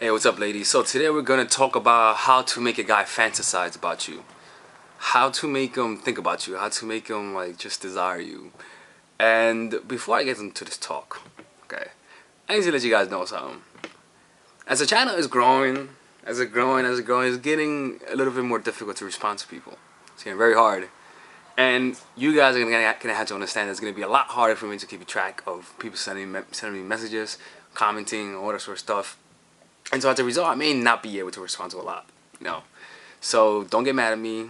Hey, what's up, ladies? So today we're gonna talk about how to make a guy fantasize about you, how to make him think about you, how to make him like just desire you. And before I get into this talk, okay, I need to let you guys know something. As the channel is growing, it's getting a little bit more difficult to respond to people. It's getting very hard. And you guys are gonna have to understand it's gonna be a lot harder for me to keep track of people sending me messages, commenting, all that sort of stuff. And so as a result, I may not be able to respond to a lot, you know. So don't get mad at me.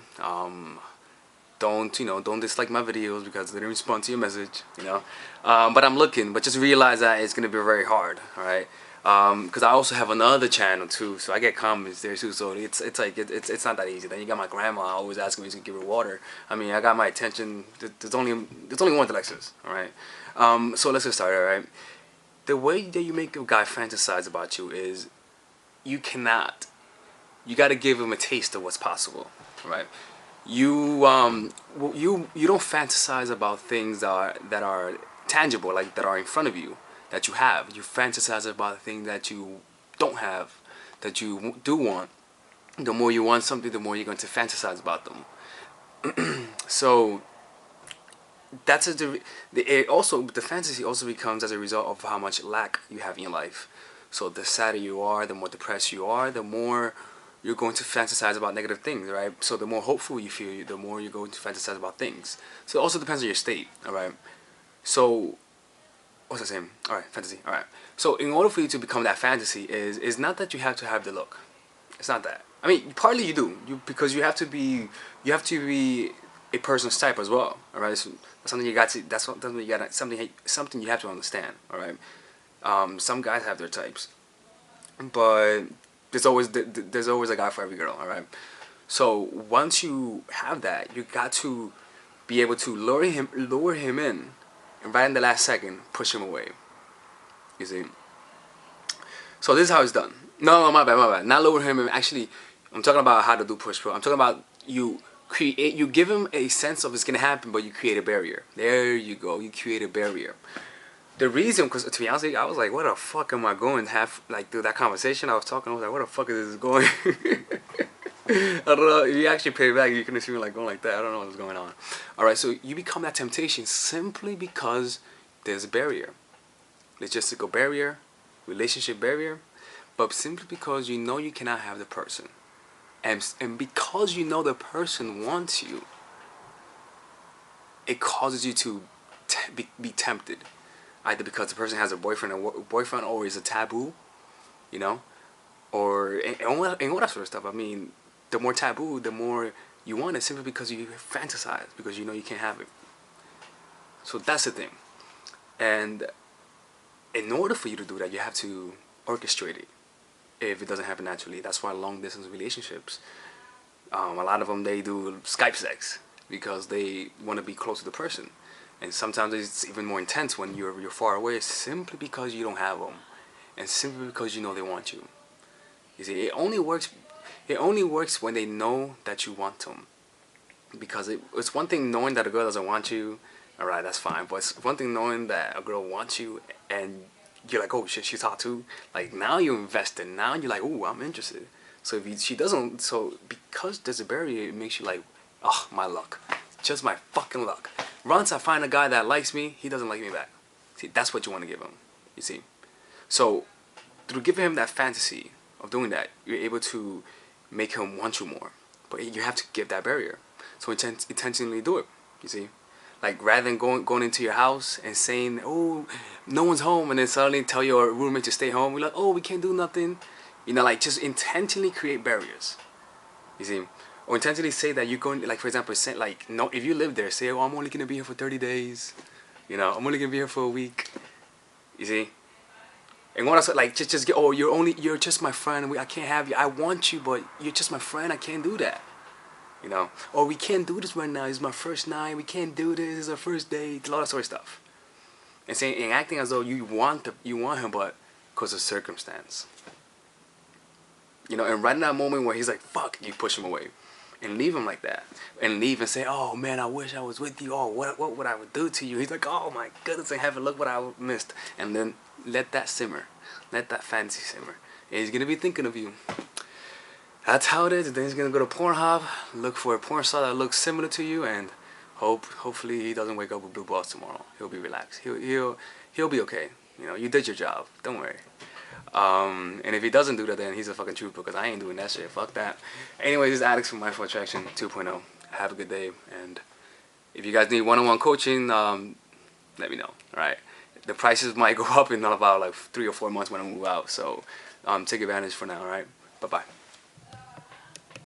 Don't dislike my videos because they didn't respond to your message, you know. But I'm looking. But just realize that it's gonna be very hard, all right. Because I also have another channel too, so I get comments there too. So it's not that easy. Then you got my grandma always asking me to give her water. I mean, I got my attention. There's only one Alexis, all right. So let's get started, all right. The way that you make a guy fantasize about you is you got to give him a taste of what's possible, right? You don't fantasize about things that are tangible, like that are in front of you, that you have. You fantasize about things that you don't have, that you do want. The more you want something, the more you're going to fantasize about them. So that's the fantasy also becomes as a result of how much lack you have in your life. So the sadder you are, the more depressed you are, the more you're going to fantasize about negative things, right? So the more hopeful you feel, the more you're going to fantasize about things. So it also depends on your state, all right? So what's the same? All right, fantasy. All right. So in order for you to become that fantasy, is not that you have to have the look. It's not that. I mean, partly you do, because you have to be a person's type as well. All right. So that's something you got to. That's something you got. Something you have to understand. All right. Some guys have their types, but there's always a guy for every girl. All right. So once you have that, you got to be able to lure him in, and right in the last second, push him away. You see. So this is how it's done. No, my bad. Not lure him in. Actually, I'm talking about how to do push pull. I'm talking about you give him a sense of it's gonna happen, but you create a barrier. There you go. You create a barrier. The reason, because to be honest, I was like, "What the fuck am I going?" Through that conversation I was talking, I was like, "Where the fuck is this going?" I don't know. If you actually pay it back, you can see me like going like that. I don't know what's going on. All right, so you become that temptation simply because there's a barrier, logistical barrier, relationship barrier, but simply because you know you cannot have the person, and because you know the person wants you, it causes you to be tempted. Either because the person has a boyfriend or is a taboo, you know, or and all that sort of stuff. I mean, the more taboo, the more you want it, simply because you fantasize, because you know you can't have it. So that's the thing. And in order for you to do that, you have to orchestrate it. If it doesn't happen naturally, that's why long distance relationships, a lot of them, they do Skype sex because they want to be close to the person. And sometimes it's even more intense when you're far away, simply because you don't have them, and simply because you know they want you. You see, it only works when they know that you want them. Because it's one thing knowing that a girl doesn't want you, all right, that's fine. But it's one thing knowing that a girl wants you, and you're like, oh shit, she's hot too. Like, now you're invested. Now you're like, oh, I'm interested. So she doesn't, so because there's a barrier, it makes you like, oh, my luck, just my fucking luck. Once I find a guy that likes me, he doesn't like me back. See, that's what you want to give him. You see, so through giving him that fantasy of doing that, you're able to make him want you more. But you have to give that barrier. So intentionally do it. You see, like rather than going into your house and saying, "Oh, no one's home," and then suddenly tell your roommate to stay home. We're like, "Oh, we can't do nothing." You know, like just intentionally create barriers. You see, or intentionally say that you're going, like for example, say like, no, if you live there, say, "Oh, I'm only gonna be here for 30 days." You know, I'm only gonna be here for a week. You see. And what else? Like just get. Oh, you're just my friend. I can't have you. I want you, but you're just my friend. I can't do that. You know, or we can't do this right now. It's my first night. We can't do this. It's our first date. A lot of sort of stuff. And saying and acting as though you want him, but because of circumstance. You know, and right in that moment where he's like, "Fuck," you push him away, and leave him like that, and leave and say, "Oh man, I wish I was with you. Oh, what would I would do to you?" He's like, "Oh my goodness in heaven, look what I missed," and then let that simmer, let that fantasy simmer. and he's gonna be thinking of you. That's how it is. Then he's gonna go to Pornhub, look for a porn star that looks similar to you, and hopefully he doesn't wake up with blue balls tomorrow. He'll be relaxed. He'll be okay. You know, you did your job. Don't worry. And if he doesn't do that, then he's a fucking trooper, because I ain't doing that shit. Fuck that. Anyways, this is Alex from Mindful Attraction 2.0. Have a good day, and if you guys need one-on-one coaching, let me know. Alright, the prices might go up in about like 3 or 4 months when I move out, so take advantage for now. Alright, bye bye.